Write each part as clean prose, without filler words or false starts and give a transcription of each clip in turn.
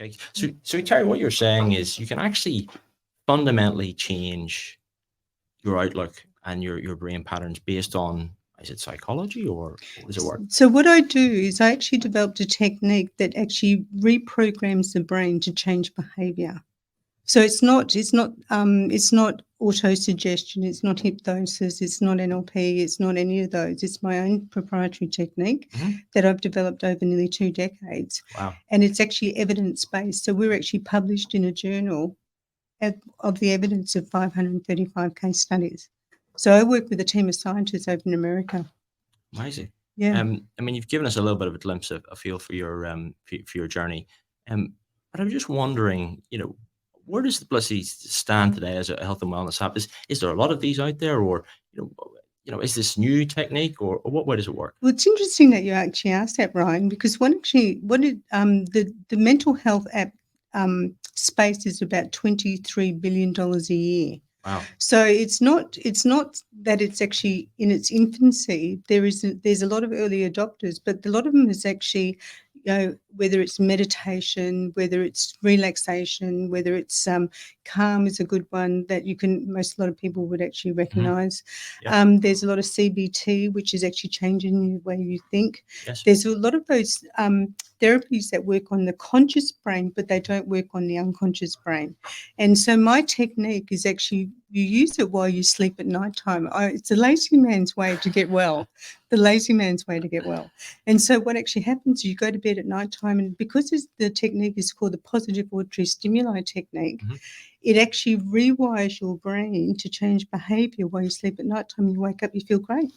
Okay. So Terry, what you're saying is you can actually fundamentally change your outlook and your brain patterns based on, is it psychology or does it work? So what I do is I actually developed a technique that actually reprograms the brain to change behaviour. So it's not auto-suggestion, it's not hypnosis, it's not NLP, it's not any of those. It's my own proprietary technique that I've developed over nearly 2 decades. Wow. And it's actually evidence-based. So we're actually published in a journal of the evidence of 535 case studies. So I work with a team of scientists over in America. Amazing. Yeah. I mean, you've given us a little bit of a glimpse of a feel for your journey. But I'm just wondering, where does the Blissy stand today as a health and wellness app? Is there a lot of these out there, or is this new technique, or what way does it work? Well, it's interesting that you actually asked that, Ryan, because the mental health app space is about $23 billion a year. Wow. So it's not that it's actually in its infancy. There's a lot of early adopters, but a lot of them is actually, whether it's meditation, whether it's relaxation, whether it's calm is a good one that a lot of people would actually recognise. Yep. There's a lot of CBT, which is actually changing the way you think. Yes. There's a lot of those therapies that work on the conscious brain, but they don't work on the unconscious brain. And so my technique is actually you use it while you sleep at night time. It's a lazy man's way to get well, the lazy man's way to get well. And so what actually happens, you go to bed at night time, and because the technique is called the positive auditory stimuli technique, it actually rewires your brain to change behaviour while you sleep at night time. You wake up, you feel great.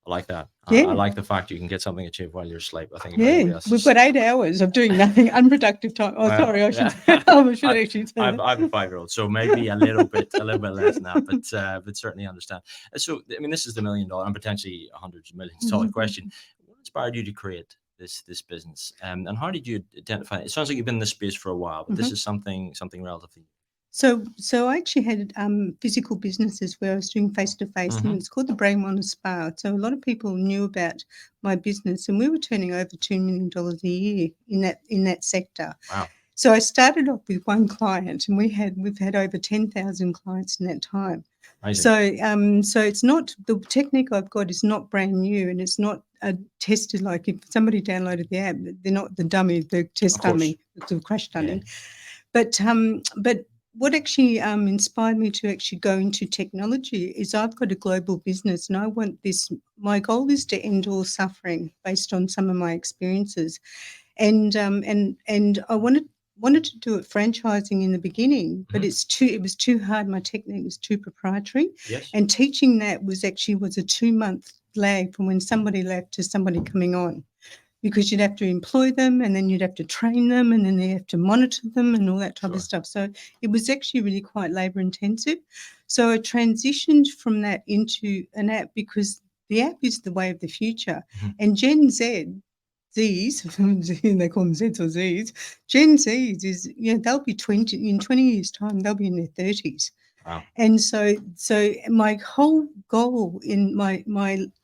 I like that. Yeah. I like the fact you can get something achieved while you're asleep. I think everybody else we've got 8 hours of doing nothing, unproductive time. Oh, sorry, I should say. I should actually say that. I have a 5-year-old, so maybe a little bit less than that, but certainly understand. So, I mean, this is the $1 million and potentially hundreds of millions dollar question. What inspired you to create this business, and how did you identify it? It sounds like you've been in this space for a while, but this is something relatively. So I actually had physical businesses where I was doing face-to-face, and it's called the Brain Wellness Spa. So a lot of people knew about my business, and we were turning over $2 million a year in that sector. Wow. So I started off with one client, and we've had over 10,000 clients in that time. Amazing. So it's not, the technique I've got is not brand new, and it's not tested. Like if somebody downloaded the app, they're not the dummy, the test dummy, the crash dummy. Yeah. But what actually inspired me to actually go into technology is I've got a global business, and I want this. My goal is to end all suffering based on some of my experiences, and I wanted to do it franchising in the beginning, but it was too hard. My technique was too proprietary, and teaching that was a 2-month lag from when somebody left to somebody coming on. Because you'd have to employ them, and then you'd have to train them, and then they have to monitor them and all that type of stuff. So it was actually really quite labour intensive. So I transitioned from that into an app because the app is the way of the future. And Gen Zs, they call them Zs or Zs, Gen Zs is, they'll be in 20 years' time, they'll be in their 30s. Wow. And so my whole goal in my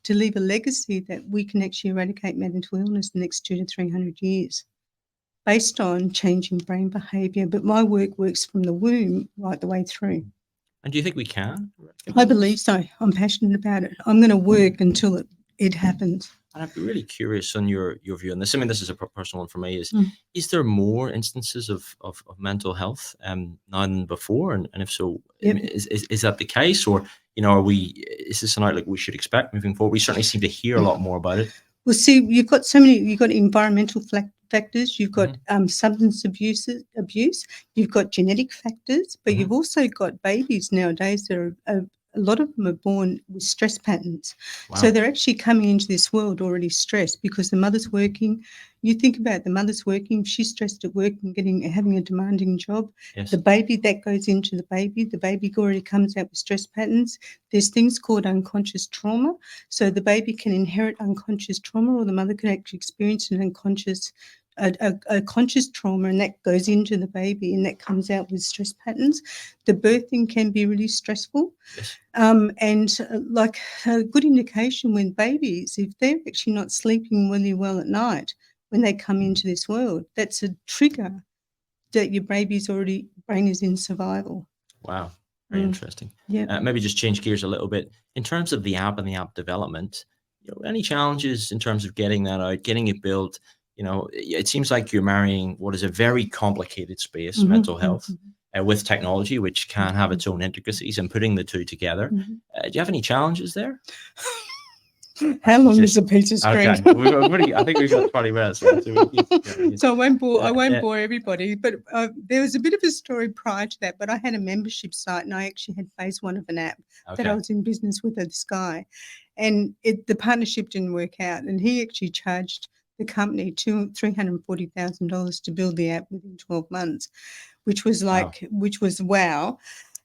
to leave a legacy that we can actually eradicate mental illness in the next 200 to 300 years based on changing brain behaviour. But my work works from the womb right the way through. And do you think we can? I believe so. I'm passionate about it. I'm going to work until it happens. And I'd be really curious on your view on this. I mean, this is a personal one for me. Is there more instances of mental health now than before? And if so, I mean, is that the case? Or, is this an outlook we should expect moving forward? We certainly seem to hear a lot more about it. Well, see, you've got environmental factors, you've got substance abuse, you've got genetic factors, but you've also got babies nowadays that are a lot of them are born with stress patterns. Wow. So they're actually coming into this world already stressed because the mother's working. You think about the mother's working, if she's stressed at work and having a demanding job, the baby that goes into the baby already comes out with stress patterns. There's things called unconscious trauma. So the baby can inherit unconscious trauma, or the mother can actually experience an unconscious a conscious trauma, and that goes into the baby, and that comes out with stress patterns. The birthing can be really stressful. And like a good indication when babies, if they're actually not sleeping really well at night when they come into this world, that's a trigger that your baby's already brain is in survival. Wow, very interesting. Yeah. Maybe just change gears a little bit in terms of the app and the app development. Any challenges in terms of getting that out, getting it built? It seems like you're marrying what is a very complicated space, mental health, with technology, which can have its own intricacies, and putting the two together. Do you have any challenges there? How long is a piece of string? Okay. I think we've got 20 minutes left. So I won't bore everybody. But there was a bit of a story prior to that. But I had a membership site, and I actually had phase one of an app that I was in business with this guy, and the partnership didn't work out. And he actually charged the company $340,000 to build the app within 12 months, which was wow.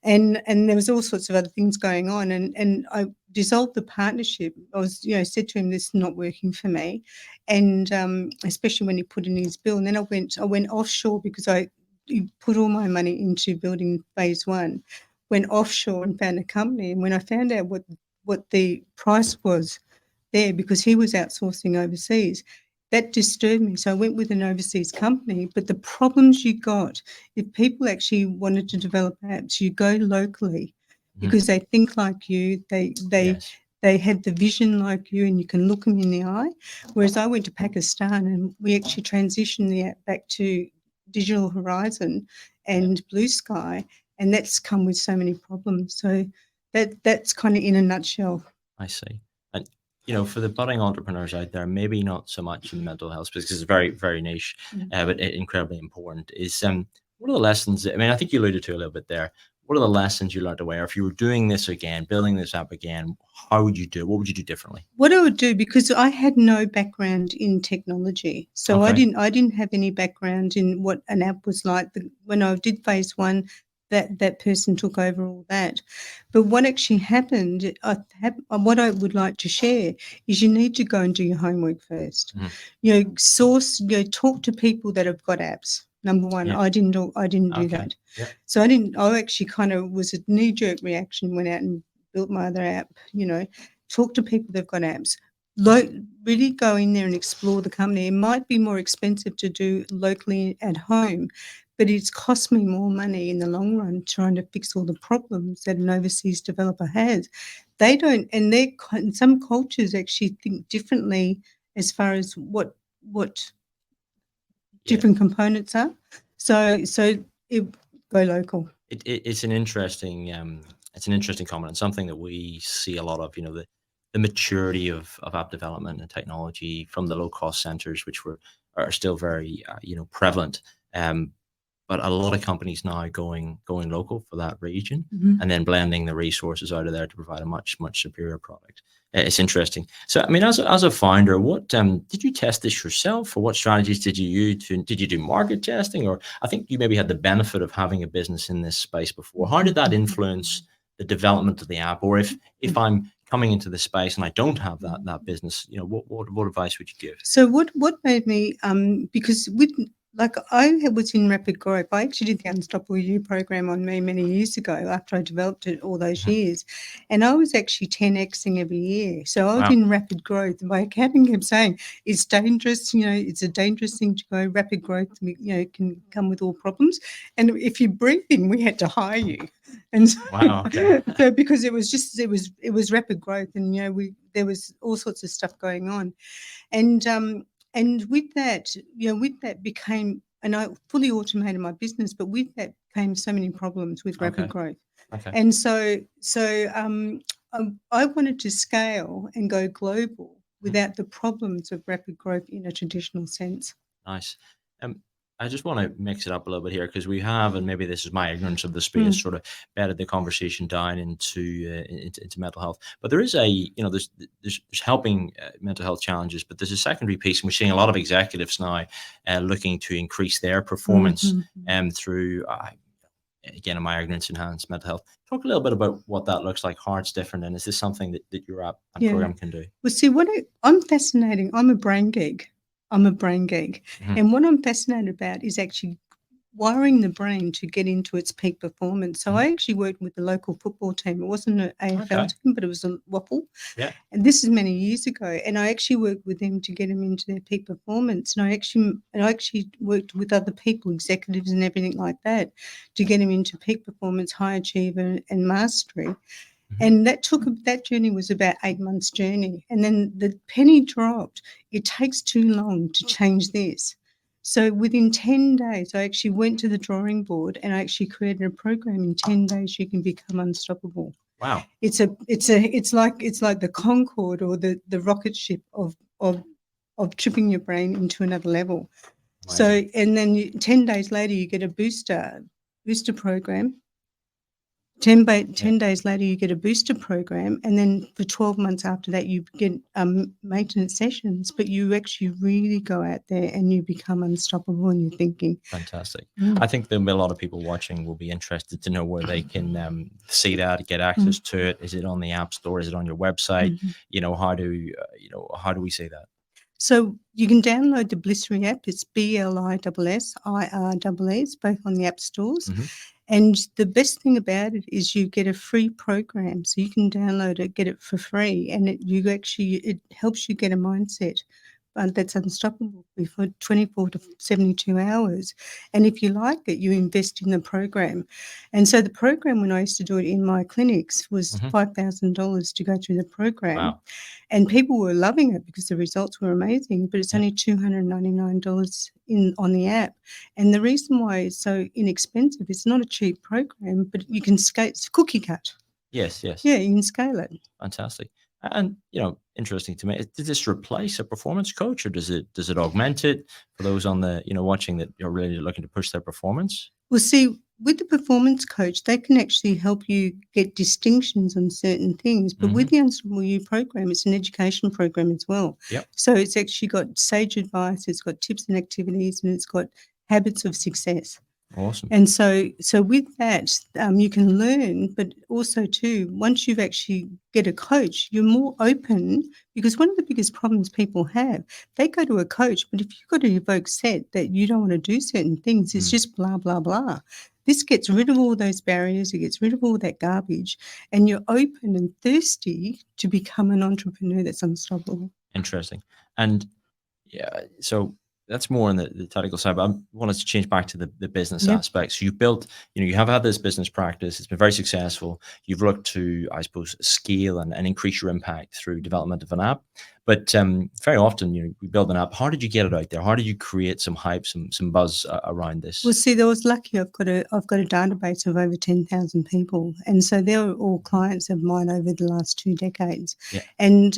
And there was all sorts of other things going on, and I dissolved the partnership. I was, said to him, this is not working for me, and especially when he put in his bill. And then I went offshore because I put all my money into building phase one. Went offshore and found a company, and when I found out what the price was there, because he was outsourcing overseas, that disturbed me. So I went with an overseas company. But the problems you got, if people actually wanted to develop apps, you go locally because they think like you, they have the vision like you, and you can look them in the eye. Whereas I went to Pakistan, and we actually transitioned the app back to Digital Horizon and Blue Sky, and that's come with so many problems. So that's kind of in a nutshell. I see. And for the budding entrepreneurs out there, maybe not so much in the mental health space because it's very, very niche, but incredibly important, is what are the lessons? I mean, I think you alluded to a little bit there. What are the lessons you learned away? Or if you were doing this again, building this app again, how would you do it? What would you do differently? What I would do, because I had no background in technology, so I didn't have any background in what an app was like. When I did phase one, that person took over all that. But what actually happened, what I would like to share is you need to go and do your homework first. Talk to people that have got apps. Number one, I didn't do that. Yep. So I actually kind of was a knee-jerk reaction, went out and built my other app. Talk to people that've got apps. Really go in there and explore the company. It might be more expensive to do locally at home, but it's cost me more money in the long run trying to fix all the problems that an overseas developer has. They don't, and some cultures actually think differently as far as what different components are. So go local. It's an interesting comment, and something that we see a lot of. The maturity of app development and technology from the low cost centers, which are still very prevalent. But a lot of companies now going local for that region, and then blending the resources out of there to provide a much superior product. It's interesting. So, I mean, as a founder, what did you test this yourself, or what strategies did you use? Did you do market testing, or I think you maybe had the benefit of having a business in this space before? How did that influence the development of the app? Or if I'm coming into the space and I don't have that business, what advice would you give? So what made me because I was in rapid growth. I actually did the Unstoppable You program on me many years ago after I developed it all those years. And I was actually 10xing every year. So I was in rapid growth. My accountant kept saying, it's dangerous, it's a dangerous thing to go. Rapid growth, can come with all problems. And if you're breathing, we had to hire you. And so, so because it was rapid growth, and there was all sorts of stuff going on. And with that became, and I fully automated my business, but with that came so many problems with rapid growth. And so I wanted to scale and go global without the problems of rapid growth in a traditional sense. Nice. I just want to mix it up a little bit here, because we have, and maybe this is my ignorance of the space, sort of bedded the conversation down into mental health. But there is there's helping mental health challenges, but there's a secondary piece, and we're seeing a lot of executives now looking to increase their performance through, again, in my ignorance, enhanced mental health. Talk a little bit about what that looks like, how it's different, and is this something that your app and program can do? Well, see, I'm fascinating. I'm a brain geek. And what I'm fascinated about is actually wiring the brain to get into its peak performance. So I actually worked with the local football team. It wasn't an AFL team, but it was a WAFL. Yeah. And this is many years ago. And I actually worked with them to get them into their peak performance. And I actually worked with other people, executives and everything like that, to get them into peak performance, high achiever and mastery. And that journey was about 8 months journey. And then the penny dropped. It takes too long to change this. So within 10 days, I actually went to the drawing board and I actually created a program. In 10 days, you can become unstoppable. Wow. It's like the Concorde or the rocket ship of tripping your brain into another level. Amazing. So, and then 10 days later, you get a booster program. 10 days later, you get a booster program, and then for 12 months after that, you get maintenance sessions, but you actually really go out there and you become unstoppable in your thinking. Fantastic. I think there'll be a lot of people watching will be interested to know where they can see that, get access to it. Is it on the App Store? Is it on your website? How do we see that? So you can download the Blissiree app. It's BLISSIREE. It's both on the app stores. And the best thing about it is you get a free program. So you can download it, get it for free, and it helps you get a mindset that's unstoppable for 24 to 72 hours. And if you like it, you invest in the program. And so the program, when I used to do it in my clinics, was $5,000 to go through the program. Wow. And people were loving it because the results were amazing, but it's only $299 on the app. And the reason why it's so inexpensive, it's not a cheap program, but you can scale. It's cookie cut. Yes. Yeah, you can scale it. Fantastic. And interesting to me, does this replace a performance coach, or does it augment it for those on the watching that are really looking to push their performance? Well, see, with the performance coach, they can actually help you get distinctions on certain things. But with the Unstoppable You program, it's an education program as well. Yep. So it's actually got sage advice, it's got tips and activities, and it's got habits of success. Awesome. And so with that, you can learn, but also too, once you've actually get a coach, you're more open, because one of the biggest problems people have, they go to a coach, but if you've got to evoke set that you don't want to do certain things, it's just blah, blah, blah. This gets rid of all those barriers, it gets rid of all that garbage, and you're open and thirsty to become an entrepreneur that's unstoppable. Interesting. And so that's more on the technical side, but I wanted to change back to the business aspect. So you've built, you have had this business practice. It's been very successful. You've looked to, I suppose, scale and increase your impact through development of an app. But very often, we build an app. How did you get it out there? How did you create some hype, some buzz around this? Well, see, I was lucky. I've got a database of over 10,000 people, and so they're all clients of mine over the last 2 decades. Yeah. And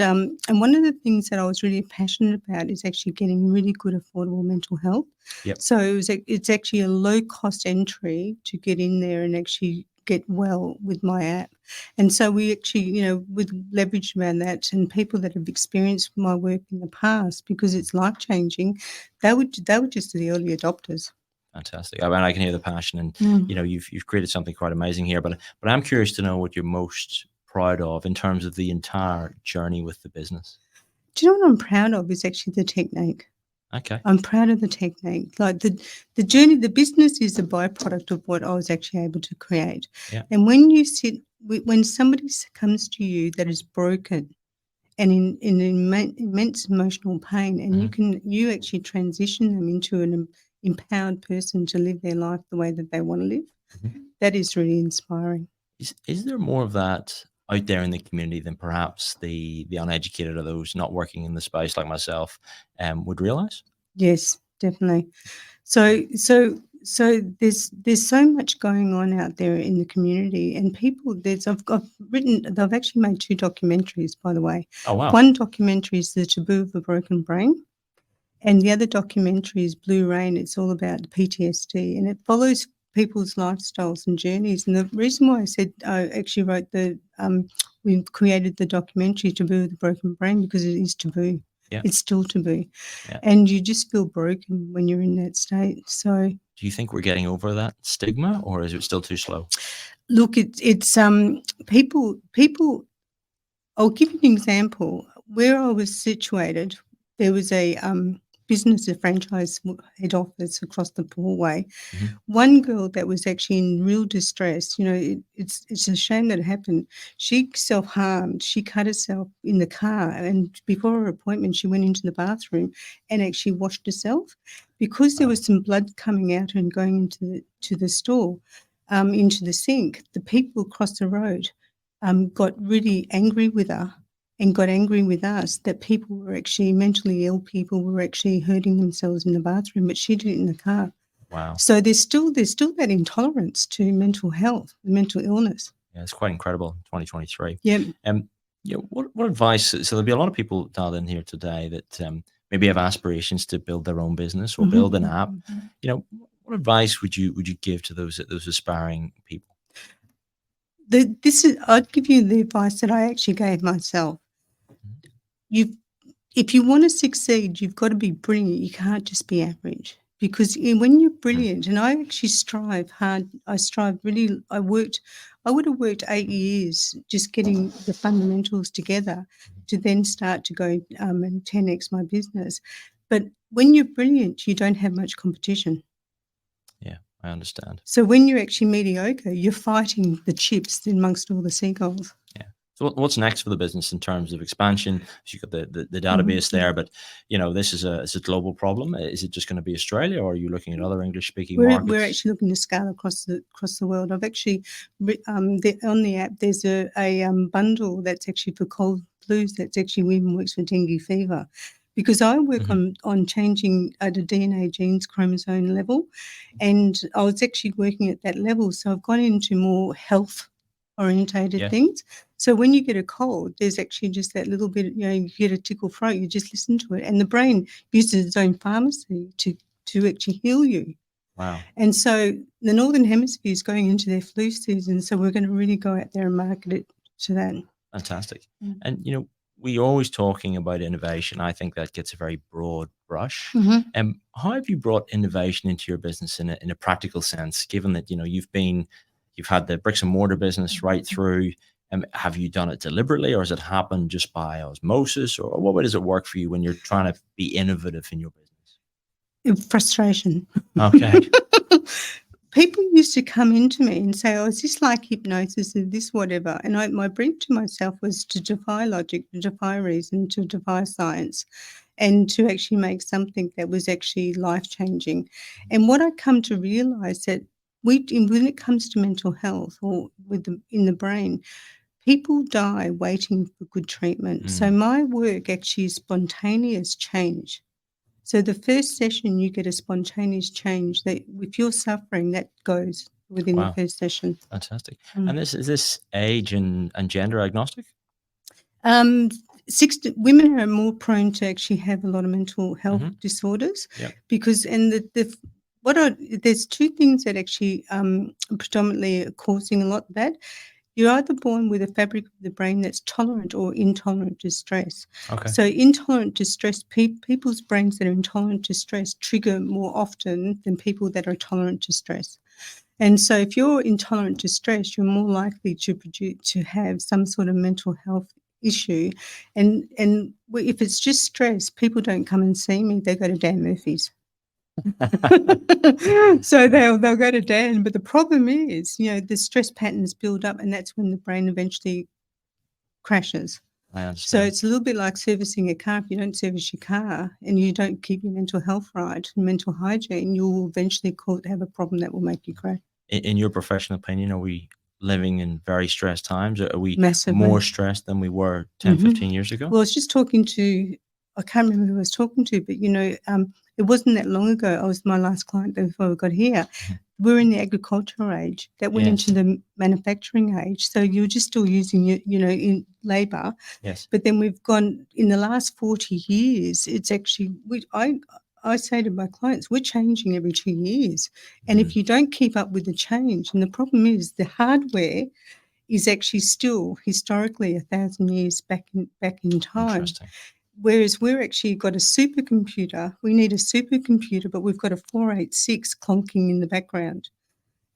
one of the things that I was really passionate about is actually getting really good, affordable mental health. Yep. So it's actually a low cost entry to get in there and actually get well with my app. And so we actually, with leverage around that, and people that have experienced my work in the past, because it's life-changing, they were just the early adopters. Fantastic. I can hear the passion, and you've created something quite amazing here. But I'm curious to know what you're most proud of in terms of the entire journey with the business. Do you know what I'm proud of is actually the technique. Okay. I'm proud of the technique. Like the journey, the business is a byproduct of what I was actually able to create. Yeah. And when somebody comes to you that is broken and in immense emotional pain, and you actually transition them into an empowered person to live their life the way that they want to live, that is really inspiring. Is there more of that out there in the community than perhaps the uneducated or those not working in the space like myself would realize? Yes, definitely. So there's so much going on out there in the community, and people. I've actually made 2 documentaries, by the way. Oh wow! One documentary is The Taboo of the Broken Brain, and the other documentary is Blue Rain. It's all about PTSD, and it follows people's lifestyles and journeys. And the reason why I said I actually wrote we created the documentary Taboo of the Broken Brain, because it is taboo. Yeah. It's still taboo. Yeah. And you just feel broken when you're in that state. So do you think we're getting over that stigma, or is it still too slow? Look, it's people. I'll give you an example. Where I was situated, there was a business, a franchise head office across the hallway. Mm-hmm. One girl that was actually in real distress, it's a shame that it happened. She self-harmed. She cut herself in the car, and before her appointment, she went into the bathroom and actually washed herself because there was some blood coming out and going into the stall, into the sink. The people across the road got really angry with her and got angry with us that people were actually mentally ill, people were actually hurting themselves in the bathroom, but she did it in the car. Wow. So there's still that intolerance to mental health, mental illness. Yeah, it's quite incredible in 2023. Yeah. What advice? So there'll be a lot of people dialed in here today that maybe have aspirations to build their own business or build an app. What advice would you give to those aspiring people? I'd give you the advice that I actually gave myself. If you want to succeed, you've got to be brilliant. You can't just be average. Because when you're brilliant, and I actually strive hard, I would have worked 8 years just getting the fundamentals together to then start to go and 10x my business. But when you're brilliant, you don't have much competition. Yeah, I understand. So when you're actually mediocre, you're fighting the chips amongst all the seagulls. Yeah. So what's next for the business in terms of expansion? So you've got the database there, but this is a global problem. Is it just going to be Australia, or are you looking at other English-speaking markets? We're actually looking to scale across the world. I've actually on the app there's a bundle that's actually for cold flus that's actually even works for dengue fever, because I work on changing at a DNA genes chromosome level, and I was actually working at that level. So I've gone into more health orientated things. So when you get a cold, there's actually just that little bit, you get a tickle throat, you just listen to it, and the brain uses its own pharmacy to actually heal you. Wow. And so the Northern Hemisphere is going into their flu season, so we're going to really go out there and market it to that. Fantastic. And, we're always talking about innovation. I think that gets a very broad brush. How have you brought innovation into your business in a practical sense, given that, you've had the bricks and mortar business right through? Have you done it deliberately, or has it happened just by osmosis, or what way does it work for you when you're trying to be innovative in your business? Frustration. Okay. People used to come into me and say, is this like hypnosis, is this whatever? And my brief to myself was to defy logic, to defy reason, to defy science, and to actually make something that was actually life-changing. And what I come to realise that when it comes to mental health or in the brain, people die waiting for good treatment. So my work actually is spontaneous change. So the first session, you get a spontaneous change that if you're suffering, that goes within the first session. Fantastic. And is this age and gender agnostic? Women are more prone to actually have a lot of mental health disorders because, there's two things that actually predominantly are causing a lot of that. You're either born with a fabric of the brain that's tolerant or intolerant to stress. Okay. So intolerant to stress, people's brains that are intolerant to stress trigger more often than people that are tolerant to stress. And so if you're intolerant to stress, you're more likely to have some sort of mental health issue. And if it's just stress, people don't come and see me, they go to Dan Murphy's. So they'll go to Dan, but the problem is, the stress patterns build up, and that's when the brain eventually crashes. I understand. So it's a little bit like servicing a car. If you don't service your car and you don't keep your mental health right and mental hygiene, you'll eventually have a problem that will make you crash. In your professional opinion, are we living in very stressed times? Are we Massively more stressed than we were 10, 15 years ago? Well, I was just talking to, I can't remember who I was talking to, but, it wasn't that long ago. I was my last client before I got here. We're in the agricultural age. That went into the manufacturing age. So you're just still using, in labour. Yes. But then we've gone, in the last 40 years, it's actually, I say to my clients, we're changing every 2 years. And if you don't keep up with the change, and the problem is the hardware is actually still historically 1,000 years back in time. Interesting. Whereas we're actually got a supercomputer. We need a supercomputer, but we've got a 486 clonking in the background.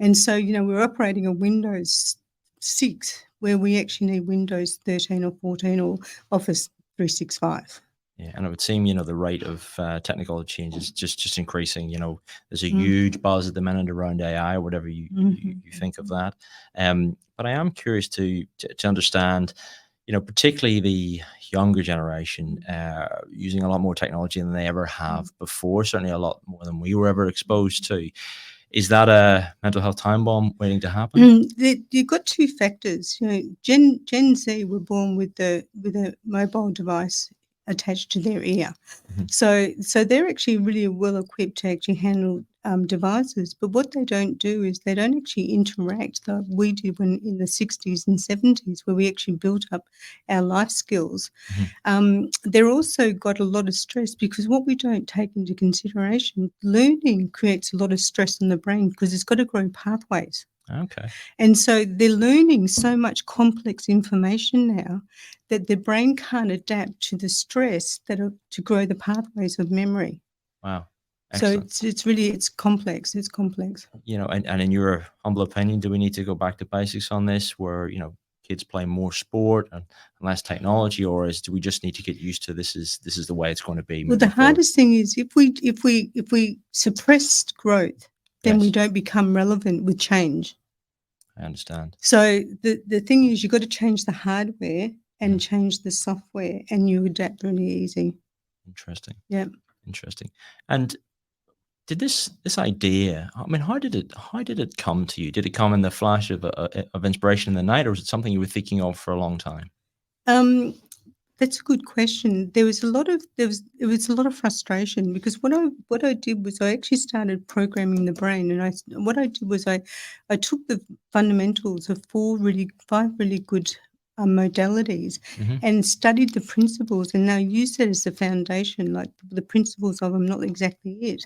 And so, we're operating a Windows 6 where we actually need Windows 13 or 14 or Office 365. Yeah, and it would seem, the rate of technical change is just increasing. There's a Mm. huge buzz at the minute around AI, whatever you think of that. But I am curious to understand, particularly the younger generation using a lot more technology than they ever have before. Certainly a lot more than we were ever exposed to. Is that a mental health time bomb waiting to happen? You've got two factors. Gen Z were born with a mobile device attached to their ear, so they're actually really well equipped to actually handle devices. But what they don't do is they don't actually interact like we did when in the 60s and 70s, where we actually built up our life skills. They're also got a lot of stress because what we don't take into consideration, learning creates a lot of stress on the brain because it's got to grow pathways. Okay. And so they're learning so much complex information now that their brain can't adapt to the stress to grow the pathways of memory. Wow. Excellent. So it's complex. It's complex. And in your humble opinion, do we need to go back to basics on this where, kids play more sport and less technology, or do we just need to get used to this is the way it's going to be? Well, the hardest thing is if we suppress growth, then we don't become relevant with change. I understand. So the thing is, you've got to change the hardware and change the software, and you adapt really easy. Interesting. Yeah. Interesting. And did this idea? I mean, how did it come to you? Did it come in the flash of inspiration in the night, or was it something you were thinking of for a long time? That's a good question. It was a lot of frustration because what I did was I actually started programming the brain, and I took the fundamentals of five really good modalities and studied the principles, and now used it as the foundation, like the principles of them, not exactly it.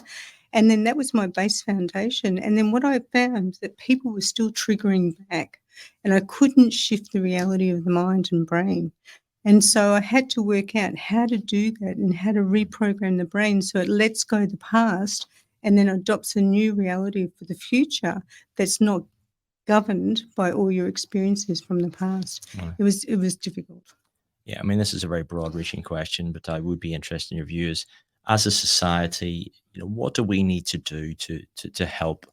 And then that was my base foundation. And then what I found is that people were still triggering back, and I couldn't shift the reality of the mind and brain. And so I had to work out how to do that and how to reprogram the brain so it lets go of the past and then adopts a new reality for the future that's not governed by all your experiences from the past. Right. It was difficult. Yeah, I mean, this is a very broad-reaching question, but I would be interested in your views. As a society, what do we need to do to help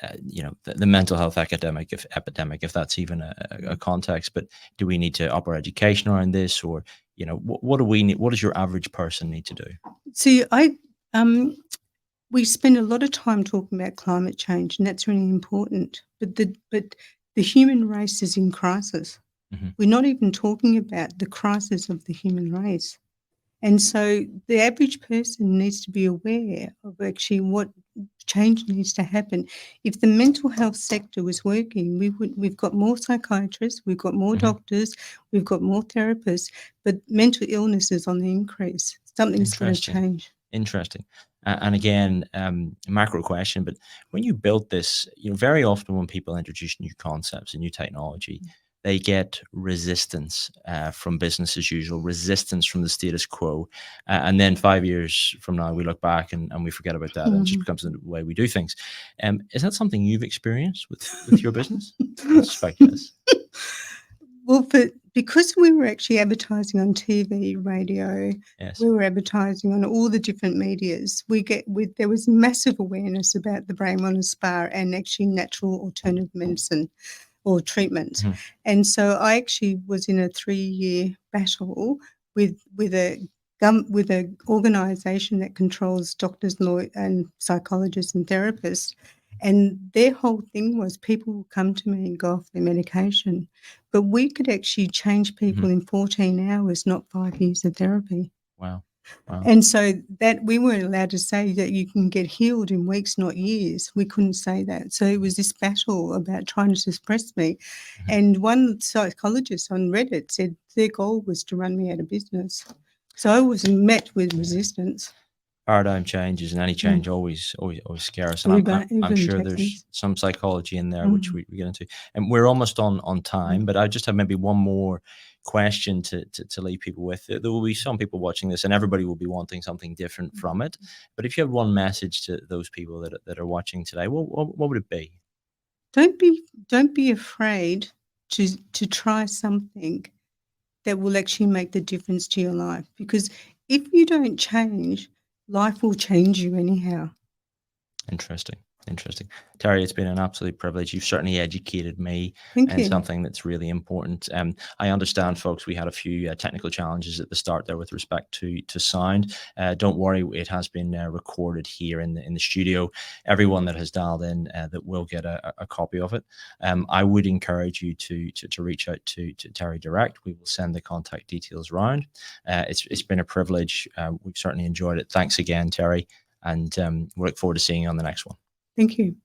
the mental health epidemic, if that's even a context, but do we need to up our education around this, or what do we need? What does your average person need to do? See, we spend a lot of time talking about climate change, and that's really important. But the human race is in crisis. We're not even talking about the crisis of the human race. And so the average person needs to be aware of actually what change needs to happen. If the mental health sector was working, we've got more psychiatrists, we've got more doctors, we've got more therapists, but mental illness is on the increase. Something's got to change. Interesting. And again, macro question, but when you built this, very often when people introduce new concepts and new technology, they get resistance from business as usual, resistance from the status quo. And then 5 years from now, we look back and we forget about that and it just becomes the way we do things. Is that something you've experienced with your business? I suspect yes. Well, because we were actually advertising on TV, radio, we were advertising on all the different medias, there was massive awareness about the Brain Wellness Spa and actually natural alternative medicine or treatment. And so I actually was in a 3-year battle with an organisation that controls doctors, lawyers and psychologists and therapists. And their whole thing was people will come to me and go off their medication. But we could actually change people in 14 hours, not 5 years of therapy. Wow. And so that we weren't allowed to say that you can get healed in weeks, not years. We couldn't say that. So it was this battle about trying to suppress me. And one psychologist on Reddit said their goal was to run me out of business. So I was met with resistance. Paradigm changes, and any change always scare us. And I'm sure there's some psychology in there which we get into. And we're almost on time, but I just have maybe one more question to leave people with. There will be some people watching this, and everybody will be wanting something different from it. But if you have one message to those people that are watching today, what would it be? Don't be afraid to try something that will actually make the difference to your life, because if you don't change, life will change you anyhow. Interesting. Terri, it's been an absolute privilege. You've certainly educated me Thank you. something that's really important. I understand, folks, we had a few technical challenges at the start there with respect to sound. Don't worry, it has been recorded here in the studio. Everyone that has dialed in that will get a copy of it. I would encourage you to reach out to Terri direct. We will send the contact details around. It's been a privilege. We've certainly enjoyed it. Thanks again, Terri, and we look forward to seeing you on the next one. Thank you.